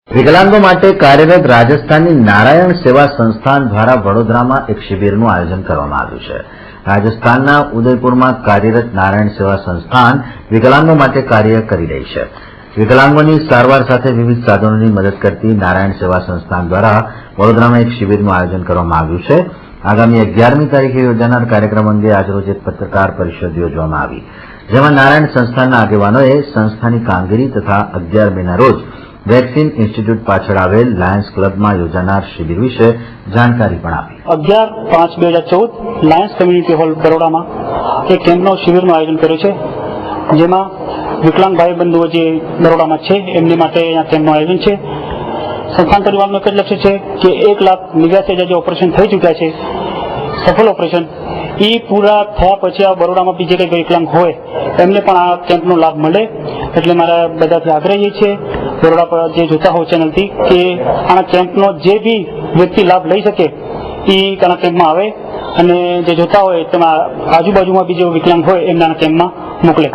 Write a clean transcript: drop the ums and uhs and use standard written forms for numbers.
વિકલાંગો માટે કાર્યરત રાજસ્થાનની નારાયણ સેવા સંસ્થાન દ્વારા વડોદરામાં એક શિબિરનું આયોજન કરવામાં આવ્યું છે। રાજસ્થાનના ઉદયપુરમાં કાર્યરત નારાયણ સેવા સંસ્થાન વિકલાંગો માટે કાર્ય કરી રહી છે। વિકલાંગોની સારવાર સાથે વિવિધ સાધનોની મદદ કરતી નારાયણ સેવા સંસ્થાન દ્વારા વડોદરામાં એક શિબિરનું આયોજન કરવામાં આવ્યું છે। આગામી 11મી તારીખે યોજાનાર કાર્યક્રમ અંગે આજરોજ એક પત્રકાર પરિષદ યોજવામાં આવી, જેમાં નારાયણ સંસ્થાનના આગેવાનોએ સંસ્થાની કામગીરી તથા 11 મેના રોજ વેક્સિન ઇન્સ્ટિટ્યૂટ પાછળ આવેલ લાયન્સ ક્લબમાં યોજાનાર શિબિર વિશે જાણકારી પણ આપી। 11/5/2014 લાયન્સ કમ્યુનિટી હોલ બરોડામાં એક કેમ્પનો શિબિરનું આયોજન કર્યું છે, જેમાં વિકલાંગ ભાઈ બંધુઓ જે બરોડામાં છે એમની માટે અહીંયા કેમ્પનું આયોજન છે। સંસ્થાન પરિવારનું એક જ લક્ષ્ય છે કે 1,89,000 જે ઓપરેશન થઈ ચૂક્યા છે, સફળ ઓપરેશન, એ પૂરા થયા પછી આ બરોડામાં બીજે કંઈ વિકલાંગ હોય એમને પણ આ કેમ્પનો લાભ મળે। એટલે મારા બધાથી આગ્રહ છે બરોડા પર જે જોતા હોય ચેનલથી કે આના કેમ્પનો જે બી વ્યક્તિ લાભ લઈ શકે એ આના કેમ્પમાં આવે અને જે જોતા હોય તેમાં આજુબાજુમાં બી જે વિકલાંગ હોય એમને આના કેમ્પમાં મોકલે।